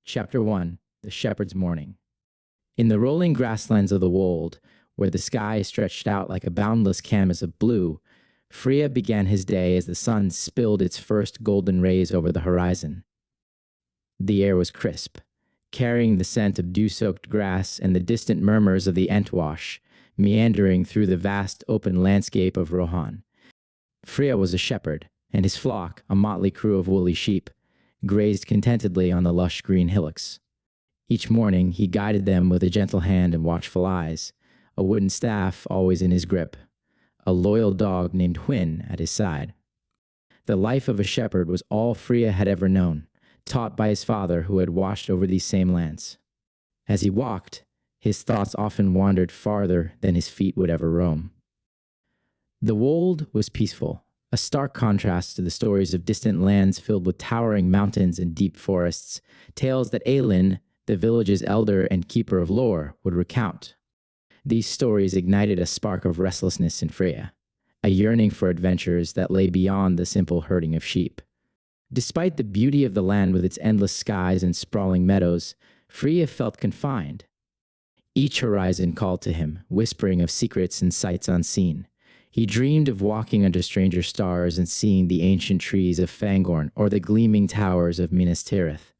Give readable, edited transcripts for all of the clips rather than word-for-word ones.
Chapter 1 The Shepherd's Morning. In the rolling grasslands of the Wold, where the sky stretched out like a boundless canvas of blue, Freya began his day as the sun spilled its first golden rays over the horizon. The air was crisp, carrying the scent of dew-soaked grass and the distant murmurs of the Entwash, meandering through the vast open landscape of Rohan. Freya was a shepherd, and his flock, a motley crew of woolly sheep, grazed contentedly on the lush green hillocks. Each morning he guided them with a gentle hand and watchful eyes, a wooden staff always in his grip, a loyal dog named Hwin at his side. The life of a shepherd was all Freya had ever known, taught by his father who had watched over these same lands. As he walked, his thoughts often wandered farther than his feet would ever roam. The Wold was peaceful, a stark contrast to the stories of distant lands filled with towering mountains and deep forests, tales that Aelin, the village's elder and keeper of lore, would recount. These stories ignited a spark of restlessness in Freya, a yearning for adventures that lay beyond the simple herding of sheep. Despite the beauty of the land with its endless skies and sprawling meadows, Freya felt confined. Each horizon called to him, whispering of secrets and sights unseen. He dreamed of walking under stranger stars and seeing the ancient trees of Fangorn or the gleaming towers of Minas Tirith.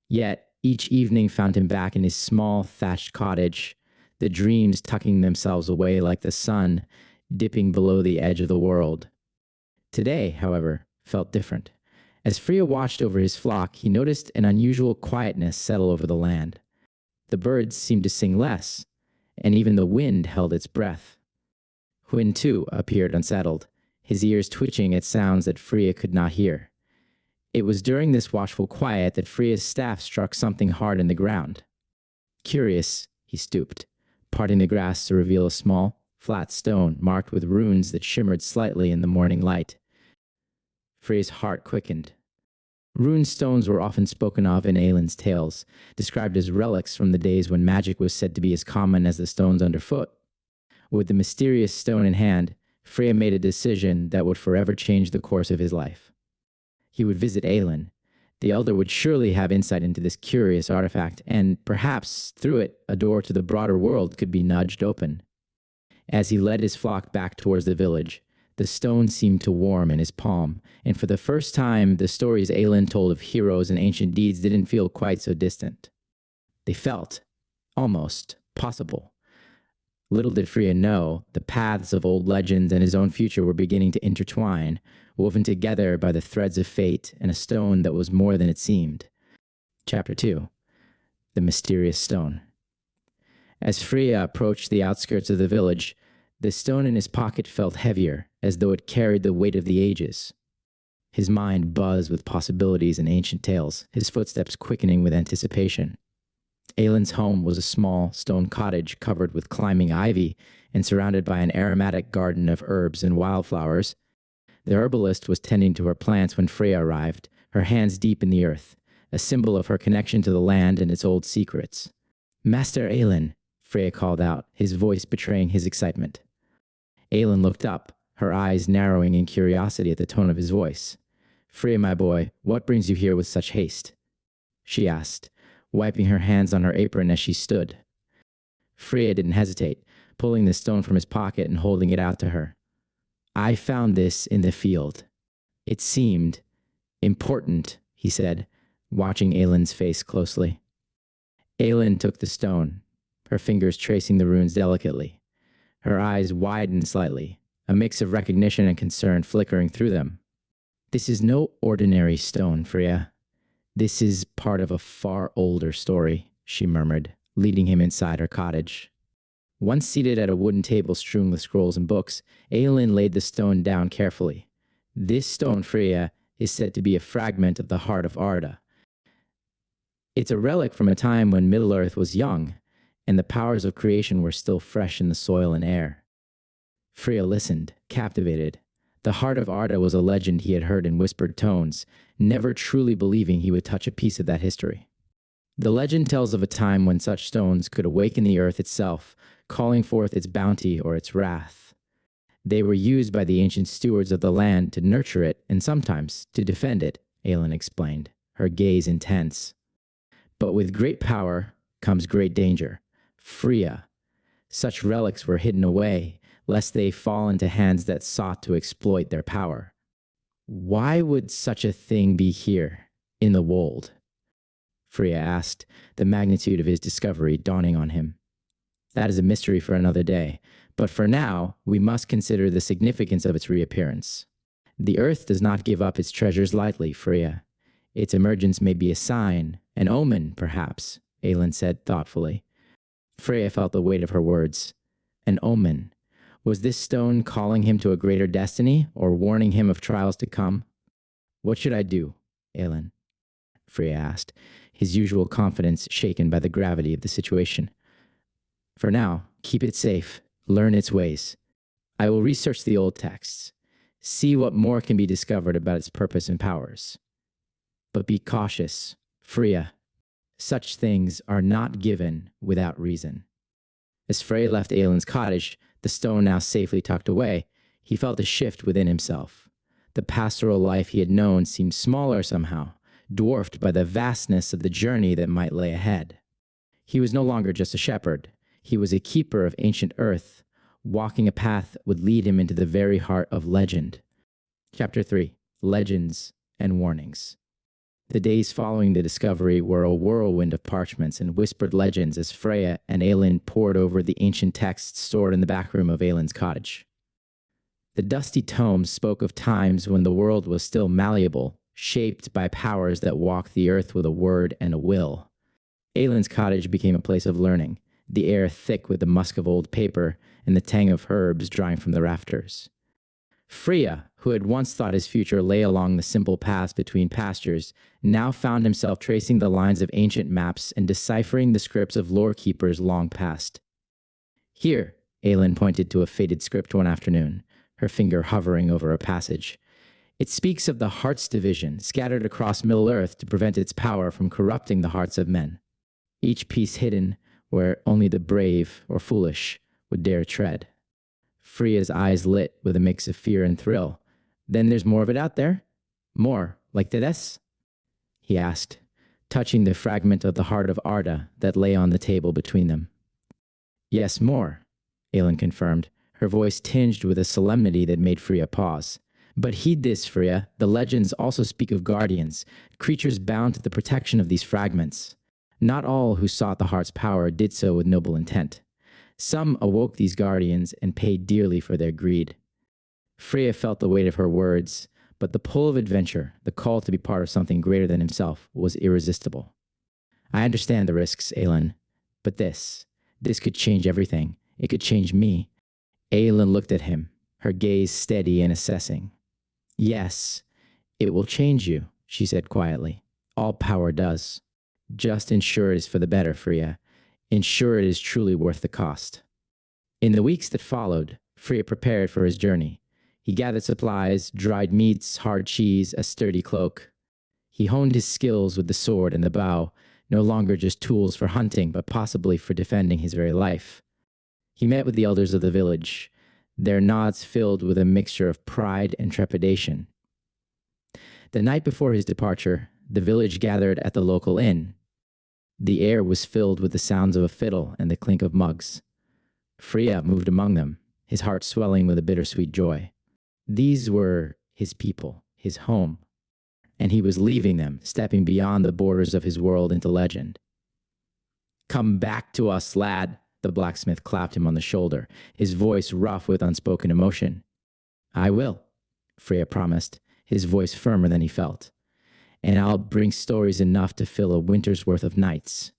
Yet, each evening found him back in his small, thatched cottage, the dreams tucking themselves away like the sun, dipping below the edge of the world. Today, however, felt different. As Freya watched over his flock, he noticed an unusual quietness settle over the land. The birds seemed to sing less, and even the wind held its breath. Hwin, too, appeared unsettled, his ears twitching at sounds that Freya could not hear. It was during this watchful quiet that Freya's staff struck something hard in the ground. Curious, he stooped, parting the grass to reveal a small, flat stone marked with runes that shimmered slightly in the morning light. Freya's heart quickened. Rune stones were often spoken of in Aelin's tales, described as relics from the days when magic was said to be as common as the stones underfoot. With the mysterious stone in hand, Freya made a decision that would forever change the course of his life. He would visit Aelin. The elder would surely have insight into this curious artifact, and perhaps, through it, a door to the broader world could be nudged open. As he led his flock back towards the village, the stone seemed to warm in his palm, and for the first time, the stories Aelin told of heroes and ancient deeds didn't feel quite so distant. They felt, almost, possible. Little did Freya know, the paths of old legends and his own future were beginning to intertwine, woven together by the threads of fate and a stone that was more than it seemed. Chapter 2 The Mysterious Stone. As Freya approached the outskirts of the village, the stone in his pocket felt heavier, as though it carried the weight of the ages. His mind buzzed with possibilities and ancient tales, his footsteps quickening with anticipation. Aelin's home was a small stone cottage covered with climbing ivy and surrounded by an aromatic garden of herbs and wildflowers. The herbalist was tending to her plants when Freya arrived, her hands deep in the earth, a symbol of her connection to the land and its old secrets. "Master Aelin," Freya called out, his voice betraying his excitement. Aelin looked up, her eyes narrowing in curiosity at the tone of his voice. "Freya, my boy, what brings you here with such haste?" she asked, wiping her hands on her apron as she stood. Freya didn't hesitate, pulling the stone from his pocket and holding it out to her. "I found this in the field. It seemed important," he said, watching Aelin's face closely. Aelin took the stone, her fingers tracing the runes delicately. Her eyes widened slightly, a mix of recognition and concern flickering through them. "This is no ordinary stone, Freya. This is part of a far older story," she murmured, leading him inside her cottage. Once seated at a wooden table strewn with scrolls and books, Aelin laid the stone down carefully. "This stone, Freya, is said to be a fragment of the heart of Arda. It's a relic from a time when Middle-earth was young, and the powers of creation were still fresh in the soil and air." Freya listened, captivated. The heart of Arda was a legend he had heard in whispered tones, never truly believing he would touch a piece of that history. The legend tells of a time when such stones could awaken the earth itself, calling forth its bounty or its wrath. They were used by the ancient stewards of the land to nurture it and sometimes to defend it, Aelin explained, her gaze intense. But with great power comes great danger. Freya. Such relics were hidden away, lest they fall into hands that sought to exploit their power. Why would such a thing be here, in the Wold? Freya asked, the magnitude of his discovery dawning on him. That is a mystery for another day, but for now, we must consider the significance of its reappearance. The earth does not give up its treasures lightly, Freya. Its emergence may be a sign, an omen, perhaps, Aelin said thoughtfully. Freya felt the weight of her words. An omen. Was this stone calling him to a greater destiny, or warning him of trials to come? What should I do, Aelin? Freya asked, his usual confidence shaken by the gravity of the situation. For now, keep it safe, learn its ways. I will research the old texts, see what more can be discovered about its purpose and powers. But be cautious, Freya. Such things are not given without reason. As Freya left Aelin's cottage, the stone now safely tucked away, he felt a shift within himself. The pastoral life he had known seemed smaller somehow, dwarfed by the vastness of the journey that might lay ahead. He was no longer just a shepherd. He was a keeper of ancient earth, walking a path that would lead him into the very heart of legend. Chapter 3. Legends and Warnings. The days following the discovery were a whirlwind of parchments and whispered legends as Freya and Aelin pored over the ancient texts stored in the back room of Aelin's cottage. The dusty tomes spoke of times when the world was still malleable, shaped by powers that walked the earth with a word and a will. Aelin's cottage became a place of learning, the air thick with the musk of old paper and the tang of herbs drying from the rafters. Freya, who had once thought his future lay along the simple paths between pastures, now found himself tracing the lines of ancient maps and deciphering the scripts of lore-keepers long past. Here, Aelin pointed to a faded script one afternoon, her finger hovering over a passage. It speaks of the heart's division, scattered across Middle-earth to prevent its power from corrupting the hearts of men. Each piece hidden where only the brave or foolish would dare tread. Freya's eyes lit with a mix of fear and thrill. Then there's more of it out there? More, like this? He asked, touching the fragment of the heart of Arda that lay on the table between them. Yes, more, Aelin confirmed, her voice tinged with a solemnity that made Freya pause. But heed this, Freya, the legends also speak of guardians, creatures bound to the protection of these fragments. Not all who sought the heart's power did so with noble intent. Some awoke these guardians and paid dearly for their greed. Freya felt the weight of her words, but the pull of adventure, the call to be part of something greater than himself, was irresistible. I understand the risks, Aelin, but this could change everything. It could change me. Aelin looked at him, her gaze steady and assessing. Yes, it will change you, she said quietly. All power does. Just ensure it is for the better, Freya. Ensure it is truly worth the cost. In the weeks that followed, Freya prepared for his journey. He gathered supplies, dried meats, hard cheese, a sturdy cloak. He honed his skills with the sword and the bow, no longer just tools for hunting, but possibly for defending his very life. He met with the elders of the village, their nods filled with a mixture of pride and trepidation. The night before his departure, the village gathered at the local inn. The air was filled with the sounds of a fiddle and the clink of mugs. Freya moved among them, his heart swelling with a bittersweet joy. These were his people, his home, and he was leaving them, stepping beyond the borders of his world into legend. Come back to us, lad, the blacksmith clapped him on the shoulder, his voice rough with unspoken emotion. I will, Freya promised, his voice firmer than he felt. And I'll bring stories enough to fill a winter's worth of nights.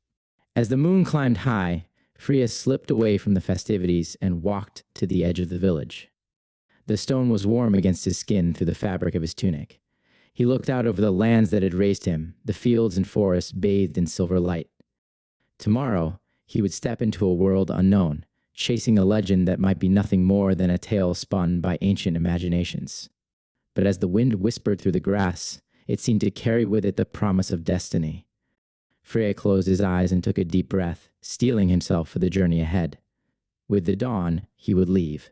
As the moon climbed high, Freya slipped away from the festivities and walked to the edge of the village. The stone was warm against his skin through the fabric of his tunic. He looked out over the lands that had raised him, the fields and forests bathed in silver light. Tomorrow, he would step into a world unknown, chasing a legend that might be nothing more than a tale spun by ancient imaginations. But as the wind whispered through the grass, it seemed to carry with it the promise of destiny. Freya closed his eyes and took a deep breath, steeling himself for the journey ahead. With the dawn, he would leave.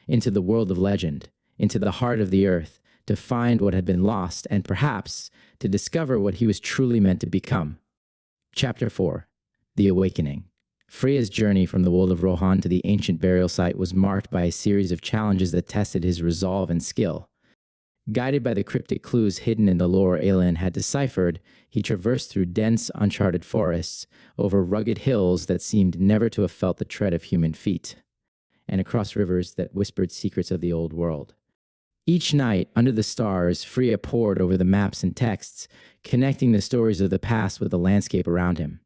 Into the world of legend, into the heart of the earth, to find what had been lost and perhaps to discover what he was truly meant to become. Chapter 4. The Awakening. Freya's journey from the world of Rohan to the ancient burial site was marked by a series of challenges that tested his resolve and skill. Guided by the cryptic clues hidden in the lore Aelin had deciphered, he traversed through dense, uncharted forests, over rugged hills that seemed never to have felt the tread of human feet, and across rivers that whispered secrets of the old world. Each night, under the stars, Freya pored over the maps and texts, connecting the stories of the past with the landscape around him.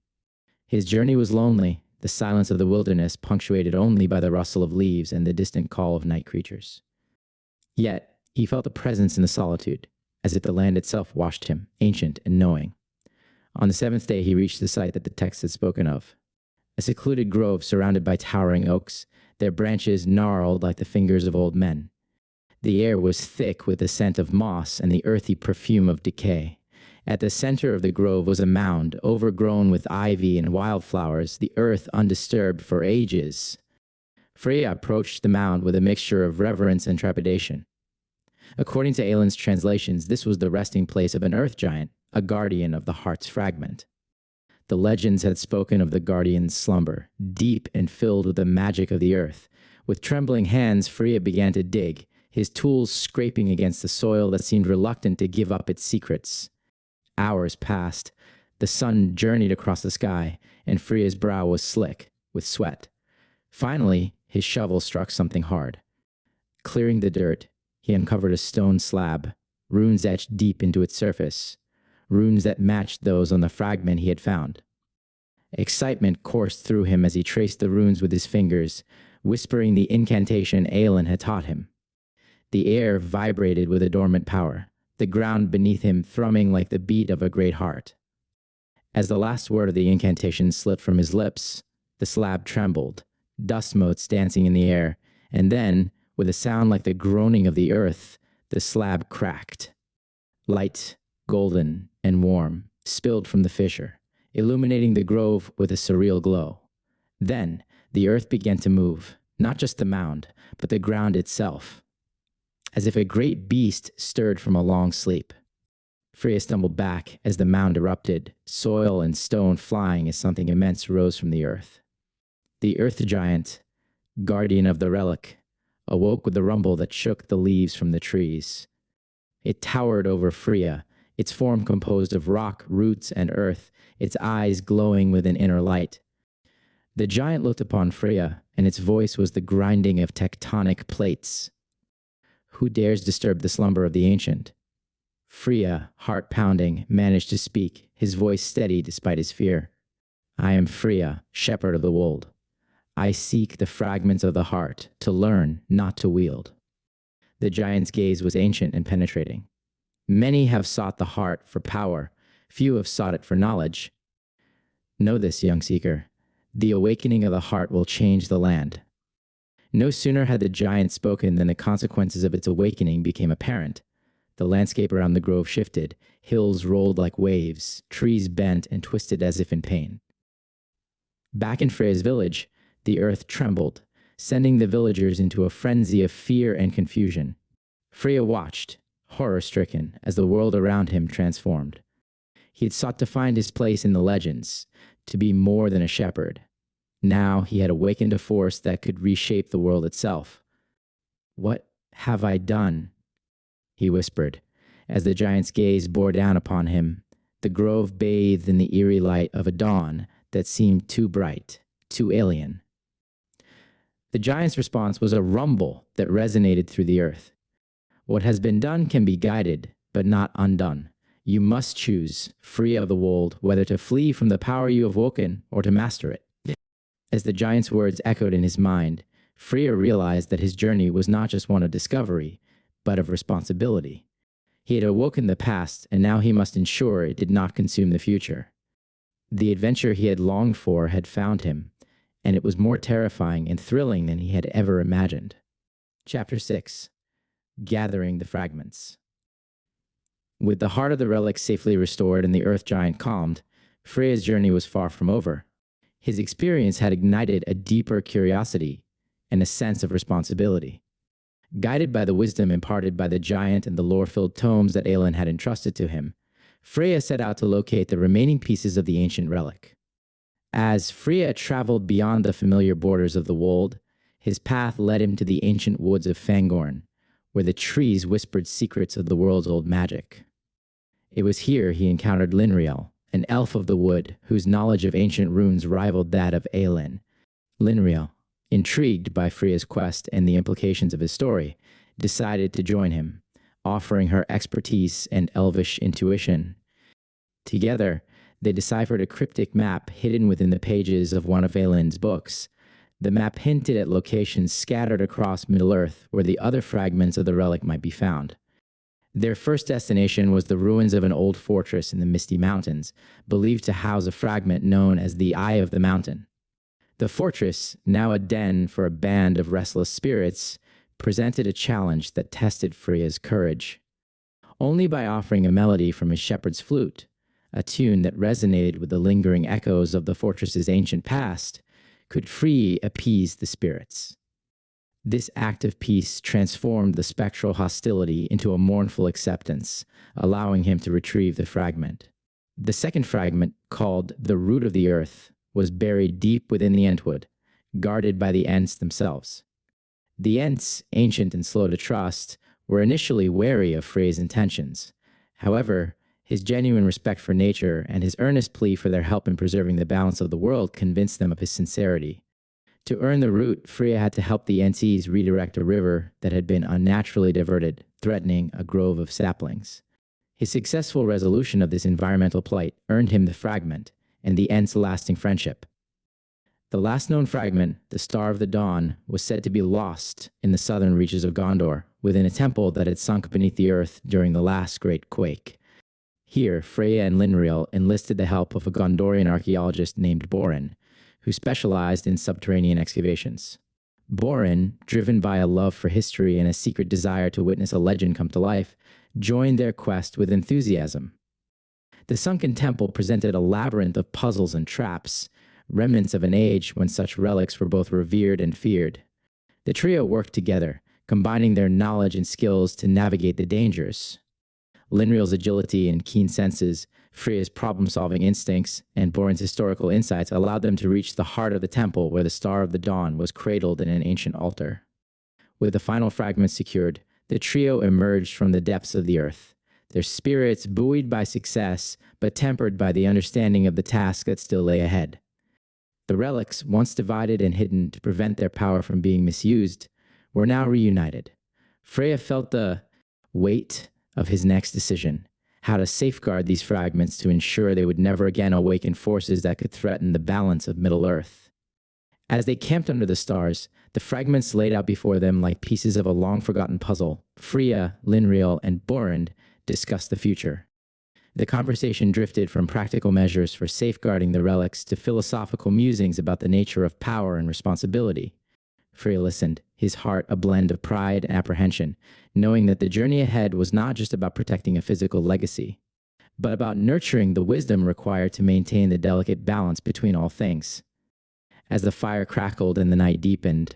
His journey was lonely, the silence of the wilderness punctuated only by the rustle of leaves and the distant call of night creatures. Yet, he felt a presence in the solitude, as if the land itself watched him, ancient and knowing. On the seventh day, he reached the site that the text had spoken of. A secluded grove surrounded by towering oaks, their branches gnarled like the fingers of old men. The air was thick with the scent of moss and the earthy perfume of decay. At the center of the grove was a mound, overgrown with ivy and wildflowers, the earth undisturbed for ages. Freya approached the mound with a mixture of reverence and trepidation. According to Aelin's translations, this was the resting place of an earth giant, a guardian of the heart's fragment. The legends had spoken of the guardian's slumber, deep and filled with the magic of the earth. With trembling hands, Freya began to dig, his tools scraping against the soil that seemed reluctant to give up its secrets. Hours passed. The sun journeyed across the sky, and Freya's brow was slick with sweat. Finally, his shovel struck something hard. Clearing the dirt, he uncovered a stone slab, runes etched deep into its surface, runes that matched those on the fragment he had found. Excitement coursed through him as he traced the runes with his fingers, whispering the incantation Aelin had taught him. The air vibrated with a dormant power, the ground beneath him thrumming like the beat of a great heart. As the last word of the incantation slipped from his lips, the slab trembled, dust motes dancing in the air, and then, with a sound like the groaning of the earth, the slab cracked. Light, golden, and warm, spilled from the fissure, illuminating the grove with a surreal glow. Then, the earth began to move, not just the mound, but the ground itself, as if a great beast stirred from a long sleep. Freya stumbled back as the mound erupted, soil and stone flying as something immense rose from the earth. The earth giant, guardian of the relic, awoke with a rumble that shook the leaves from the trees. It towered over Freya, its form composed of rock, roots, and earth, its eyes glowing with an inner light. The giant looked upon Freya, and its voice was the grinding of tectonic plates. Who dares disturb the slumber of the ancient? Freya, heart pounding, managed to speak, his voice steady despite his fear. I am Freya, shepherd of the Wold. I seek the fragments of the heart, to learn, not to wield. The giant's gaze was ancient and penetrating. Many have sought the heart for power, few have sought it for knowledge. Know this, young seeker, the awakening of the heart will change the land. No sooner had the giant spoken than the consequences of its awakening became apparent. The landscape around the grove shifted, hills rolled like waves, trees bent and twisted as if in pain. Back in Freya's village, the earth trembled, sending the villagers into a frenzy of fear and confusion. Freya watched, horror-stricken, as the world around him transformed. He had sought to find his place in the legends, to be more than a shepherd. Now he had awakened a force that could reshape the world itself. What have I done? He whispered, as the giant's gaze bore down upon him, the grove bathed in the eerie light of a dawn that seemed too bright, too alien. The giant's response was a rumble that resonated through the earth. What has been done can be guided, but not undone. You must choose, free of the Wold, whether to flee from the power you have woken or to master it. As the giant's words echoed in his mind, Freya realized that his journey was not just one of discovery, but of responsibility. He had awoken the past, and now he must ensure it did not consume the future. The adventure he had longed for had found him, and it was more terrifying and thrilling than he had ever imagined. Chapter 6. Gathering the Fragments. With the heart of the relic safely restored and the earth giant calmed, Freya's journey was far from over. His experience had ignited a deeper curiosity and a sense of responsibility. Guided by the wisdom imparted by the giant and the lore-filled tomes that Aelin had entrusted to him, Freya set out to locate the remaining pieces of the ancient relic. As Freya traveled beyond the familiar borders of the Wold, his path led him to the ancient woods of Fangorn, where the trees whispered secrets of the world's old magic. It was here he encountered Linriel, an elf of the wood whose knowledge of ancient runes rivaled that of Aelin. Linriel, intrigued by Freya's quest and the implications of his story, decided to join him, offering her expertise and elvish intuition. Together, they deciphered a cryptic map hidden within the pages of one of Aelin's books. The map hinted at locations scattered across Middle-earth where the other fragments of the relic might be found. Their first destination was the ruins of an old fortress in the Misty Mountains, believed to house a fragment known as the Eye of the Mountain. The fortress, now a den for a band of restless spirits, presented a challenge that tested Freya's courage. Only by offering a melody from his shepherd's flute, a tune that resonated with the lingering echoes of the fortress's ancient past, could Freya appease the spirits. This act of peace transformed the spectral hostility into a mournful acceptance, allowing him to retrieve the fragment. The second fragment, called the Root of the Earth, was buried deep within the Entwood, guarded by the Ents themselves. The Ents, ancient and slow to trust, were initially wary of Frey's intentions. However, his genuine respect for nature and his earnest plea for their help in preserving the balance of the world convinced them of his sincerity. To earn the root, Freya had to help the Enties redirect a river that had been unnaturally diverted, threatening a grove of saplings. His successful resolution of this environmental plight earned him the fragment and the Ents' lasting friendship. The last known fragment, the Star of the Dawn, was said to be lost in the southern reaches of Gondor, within a temple that had sunk beneath the earth during the last great quake. Here, Freya and Linriel enlisted the help of a Gondorian archaeologist named Borin, who specialized in subterranean excavations. Borin, driven by a love for history and a secret desire to witness a legend come to life, joined their quest with enthusiasm. The sunken temple presented a labyrinth of puzzles and traps, remnants of an age when such relics were both revered and feared. The trio worked together, combining their knowledge and skills to navigate the dangers. Linriel's agility and keen senses, Freya's problem-solving instincts, and Borin's historical insights allowed them to reach the heart of the temple where the Star of the Dawn was cradled in an ancient altar. With the final fragments secured, the trio emerged from the depths of the earth, their spirits buoyed by success, but tempered by the understanding of the task that still lay ahead. The relics, once divided and hidden to prevent their power from being misused, were now reunited. Freya felt the weight of his next decision, how to safeguard these fragments to ensure they would never again awaken forces that could threaten the balance of Middle-earth. As they camped under the stars, the fragments laid out before them like pieces of a long-forgotten puzzle. Freya, Linriel, and Borin discussed the future. The conversation drifted from practical measures for safeguarding the relics to philosophical musings about the nature of power and responsibility. Freya listened, his heart a blend of pride and apprehension, knowing that the journey ahead was not just about protecting a physical legacy, but about nurturing the wisdom required to maintain the delicate balance between all things. As the fire crackled and the night deepened,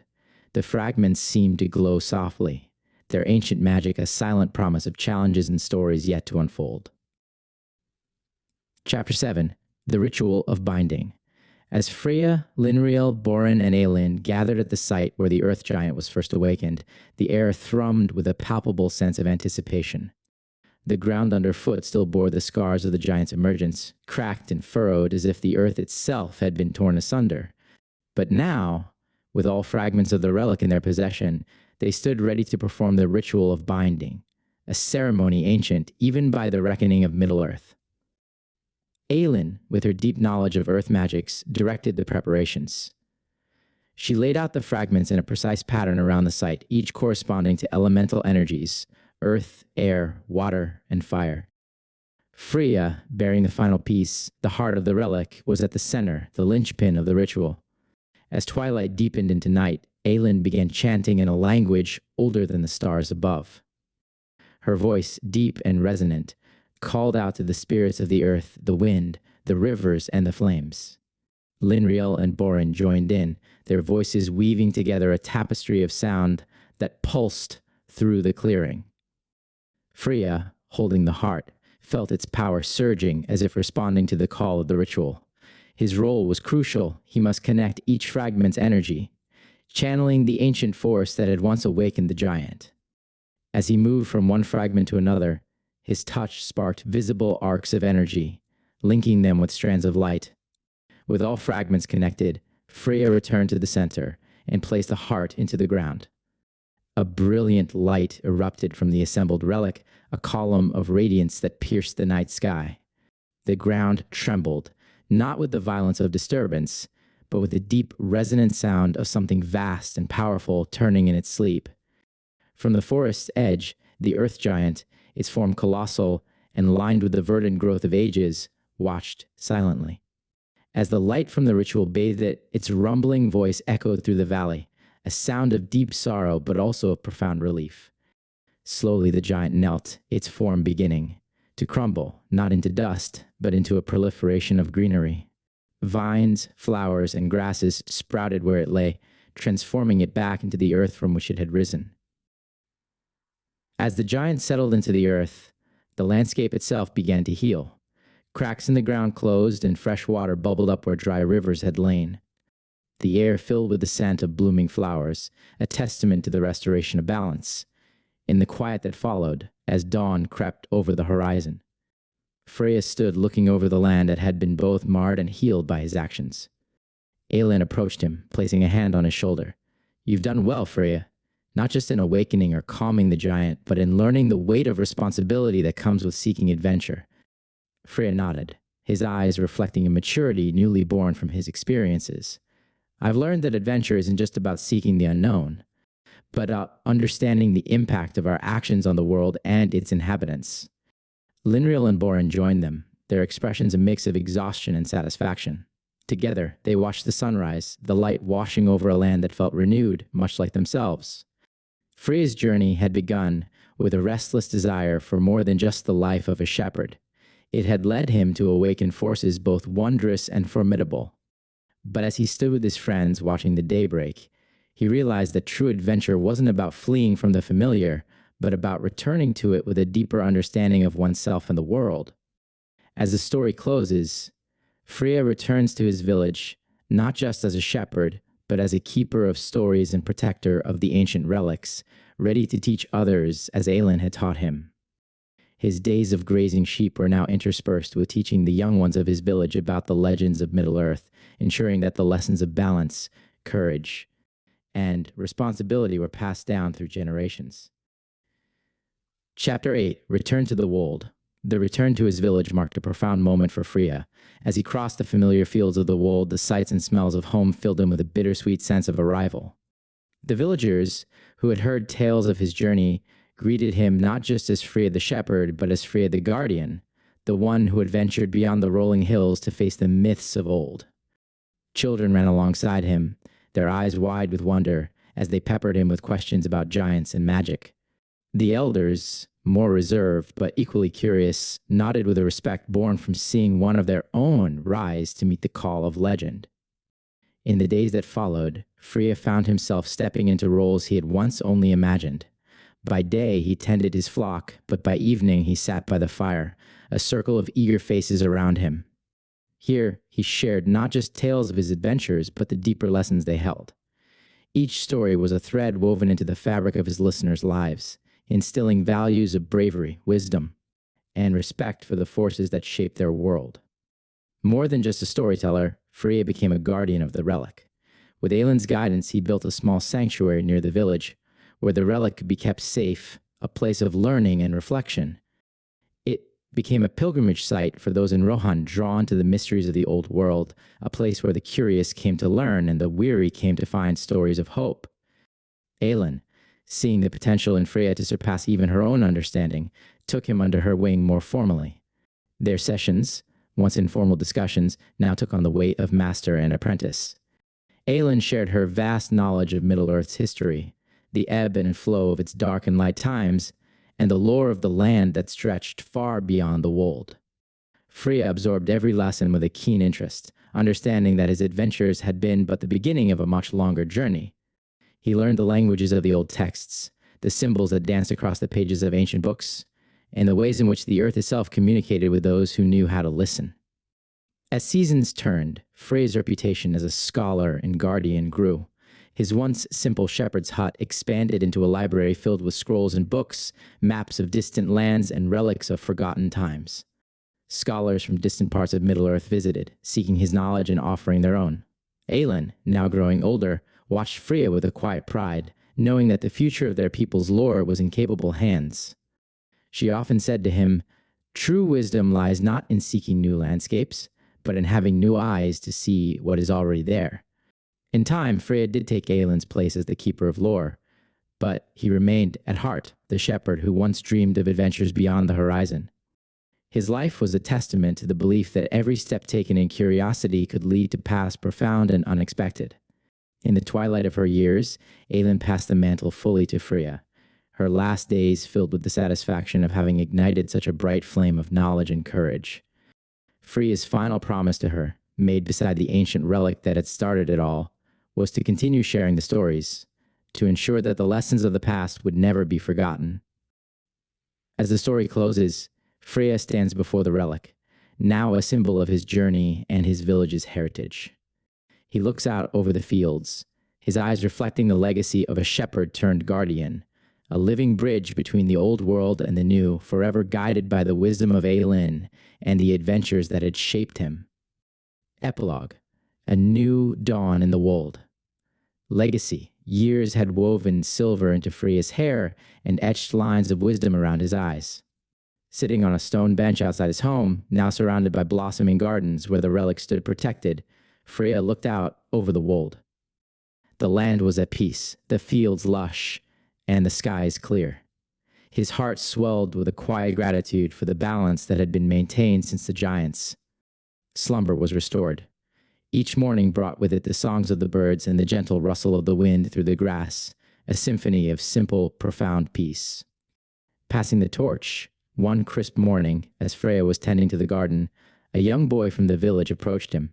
the fragments seemed to glow softly, their ancient magic a silent promise of challenges and stories yet to unfold. Chapter 7. The Ritual of Binding. As Freya, Linriel, Borin, and Aelin gathered at the site where the Earth Giant was first awakened, the air thrummed with a palpable sense of anticipation. The ground underfoot still bore the scars of the giant's emergence, cracked and furrowed as if the earth itself had been torn asunder. But now, with all fragments of the relic in their possession, they stood ready to perform the ritual of binding, a ceremony ancient even by the reckoning of Middle-earth. Aelin, with her deep knowledge of earth magics, directed the preparations. She laid out the fragments in a precise pattern around the site, each corresponding to elemental energies: earth, air, water, and fire. Freya, bearing the final piece, the heart of the relic, was at the center, the linchpin of the ritual. As twilight deepened into night, Aelin began chanting in a language older than the stars above. Her voice, deep and resonant, called out to the spirits of the earth, the wind, the rivers, and the flames. Linriel and Borin joined in, their voices weaving together a tapestry of sound that pulsed through the clearing. Freya, holding the heart, felt its power surging as if responding to the call of the ritual. His role was crucial. He must connect each fragment's energy, channeling the ancient force that had once awakened the giant. As he moved from one fragment to another, his touch sparked visible arcs of energy, linking them with strands of light. With all fragments connected, Freya returned to the center and placed the heart into the ground. A brilliant light erupted from the assembled relic, a column of radiance that pierced the night sky. The ground trembled, not with the violence of disturbance, but with the deep, resonant sound of something vast and powerful turning in its sleep. From the forest's edge, the earth giant, its form colossal and lined with the verdant growth of ages, watched silently. As the light from the ritual bathed it, its rumbling voice echoed through the valley, a sound of deep sorrow but also of profound relief. Slowly the giant knelt, its form beginning to crumble, not into dust, but into a proliferation of greenery. Vines, flowers, and grasses sprouted where it lay, transforming it back into the earth from which it had risen. As the giant settled into the earth, the landscape itself began to heal. Cracks in the ground closed and fresh water bubbled up where dry rivers had lain. The air filled with the scent of blooming flowers, a testament to the restoration of balance. In the quiet that followed, as dawn crept over the horizon, Freya stood looking over the land that had been both marred and healed by his actions. Aelin approached him, placing a hand on his shoulder. "You've done well, Freya, not just in awakening or calming the giant, but in learning the weight of responsibility that comes with seeking adventure." Freya nodded, his eyes reflecting a maturity newly born from his experiences. "I've learned that adventure isn't just about seeking the unknown, but understanding the impact of our actions on the world and its inhabitants." Linriel and Boren joined them, their expressions a mix of exhaustion and satisfaction. Together, they watched the sunrise, the light washing over a land that felt renewed, much like themselves. Freya's journey had begun with a restless desire for more than just the life of a shepherd. It had led him to awaken forces both wondrous and formidable. But as he stood with his friends watching the daybreak, he realized that true adventure wasn't about fleeing from the familiar, but about returning to it with a deeper understanding of oneself and the world. As the story closes, Freya returns to his village, not just as a shepherd, but as a keeper of stories and protector of the ancient relics, ready to teach others as Aelin had taught him. His days of grazing sheep were now interspersed with teaching the young ones of his village about the legends of Middle-earth, ensuring that the lessons of balance, courage, and responsibility were passed down through generations. Chapter 8, Return to the Wold. The return to his village marked a profound moment for Freya. As he crossed the familiar fields of the Wold, the sights and smells of home filled him with a bittersweet sense of arrival. The villagers, who had heard tales of his journey, greeted him not just as Freya the shepherd, but as Freya the guardian, the one who had ventured beyond the rolling hills to face the myths of old. Children ran alongside him, their eyes wide with wonder, as they peppered him with questions about giants and magic. The elders, more reserved but equally curious, nodded with a respect born from seeing one of their own rise to meet the call of legend. In the days that followed, Freya found himself stepping into roles he had once only imagined. By day he tended his flock, but by evening he sat by the fire, a circle of eager faces around him. Here he shared not just tales of his adventures, but the deeper lessons they held. Each story was a thread woven into the fabric of his listeners' lives, instilling values of bravery, wisdom, and respect for the forces that shaped their world. More than just a storyteller, Freya became a guardian of the relic. With Aelin's guidance, he built a small sanctuary near the village, where the relic could be kept safe, a place of learning and reflection. It became a pilgrimage site for those in Rohan drawn to the mysteries of the old world, a place where the curious came to learn and the weary came to find stories of hope. Aelin, seeing the potential in Freya to surpass even her own understanding, took him under her wing more formally. Their sessions, once informal discussions, now took on the weight of master and apprentice. Aelin shared her vast knowledge of Middle-earth's history, the ebb and flow of its dark and light times, and the lore of the land that stretched far beyond the Wold. Freya absorbed every lesson with a keen interest, understanding that his adventures had been but the beginning of a much longer journey. He learned the languages of the old texts, the symbols that danced across the pages of ancient books, and the ways in which the earth itself communicated with those who knew how to listen. As seasons turned, Freya's reputation as a scholar and guardian grew. His once simple shepherd's hut expanded into a library filled with scrolls and books, maps of distant lands, and relics of forgotten times. Scholars from distant parts of Middle-earth visited, seeking his knowledge and offering their own. Aelin, now growing older, watched Freya with a quiet pride, knowing that the future of their people's lore was in capable hands. She often said to him, "True wisdom lies not in seeking new landscapes, but in having new eyes to see what is already there." In time, Freya did take Aelin's place as the keeper of lore, but he remained, at heart, the shepherd who once dreamed of adventures beyond the horizon. His life was a testament to the belief that every step taken in curiosity could lead to paths profound and unexpected. In the twilight of her years, Aelin passed the mantle fully to Freya, her last days filled with the satisfaction of having ignited such a bright flame of knowledge and courage. Freya's final promise to her, made beside the ancient relic that had started it all, was to continue sharing the stories, to ensure that the lessons of the past would never be forgotten. As the story closes, Freya stands before the relic, now a symbol of his journey and his village's heritage. He looks out over the fields, his eyes reflecting the legacy of a shepherd turned guardian, a living bridge between the old world and the new, forever guided by the wisdom of Aelin and the adventures that had shaped him. Epilogue: a new dawn in the Wold. Legacy: years had woven silver into Freya's hair and etched lines of wisdom around his eyes. Sitting on a stone bench outside his home, now surrounded by blossoming gardens where the relic stood protected, Freya looked out over the Wold. The land was at peace, the fields lush, and the skies clear. His heart swelled with a quiet gratitude for the balance that had been maintained since the giants. Slumber was restored. Each morning brought with it the songs of the birds and the gentle rustle of the wind through the grass, a symphony of simple, profound peace. Passing the torch, one crisp morning, as Freya was tending to the garden, a young boy from the village approached him.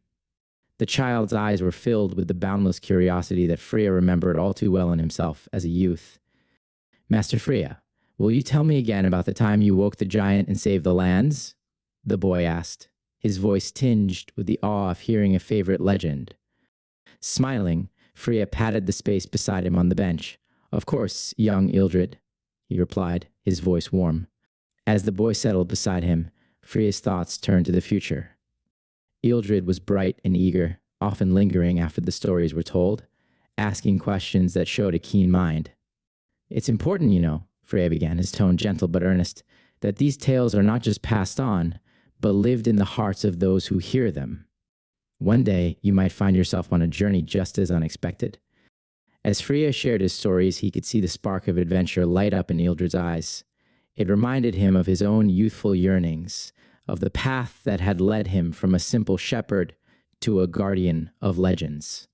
The child's eyes were filled with the boundless curiosity that Freya remembered all too well in himself as a youth. "Master Freya, will you tell me again about the time you woke the giant and saved the lands?" the boy asked, his voice tinged with the awe of hearing a favorite legend. Smiling, Freya patted the space beside him on the bench. "Of course, young Ildrid," he replied, his voice warm. As the boy settled beside him, Freya's thoughts turned to the future. Ildrid was bright and eager, often lingering after the stories were told, asking questions that showed a keen mind. "It's important, you know," Freya began, his tone gentle but earnest, "that these tales are not just passed on, but lived in the hearts of those who hear them. One day, you might find yourself on a journey just as unexpected." As Freya shared his stories, he could see the spark of adventure light up in Ildrid's eyes. It reminded him of his own youthful yearnings, of the path that had led him from a simple shepherd to a guardian of legends.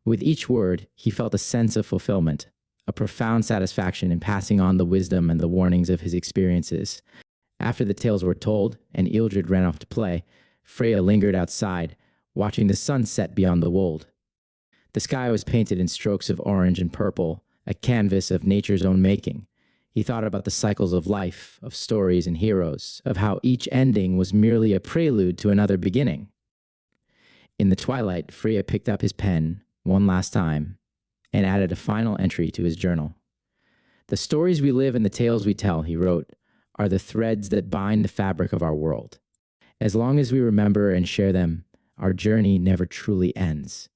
With each word, he felt a sense of fulfillment, a profound satisfaction in passing on the wisdom and the warnings of his experiences. After the tales were told and Ildrid ran off to play, Freya lingered outside, watching the sun set beyond the Wold. The sky was painted in strokes of orange and purple, a canvas of nature's own making. He thought about the cycles of life, of stories and heroes, of how each ending was merely a prelude to another beginning. In the twilight, Freya picked up his pen one last time and added a final entry to his journal. "The stories we live and the tales we tell," he wrote, "are the threads that bind the fabric of our world. As long as we remember and share them, our journey never truly ends."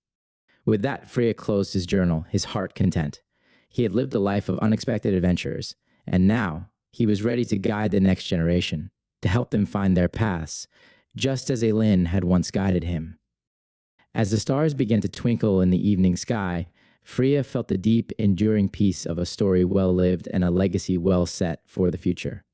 With that, Freya closed his journal, his heart content. He had lived a life of unexpected adventures, and now he was ready to guide the next generation, to help them find their paths, just as Aelin had once guided him. As the stars began to twinkle in the evening sky, Freya felt the deep, enduring peace of a story well lived and a legacy well set for the future.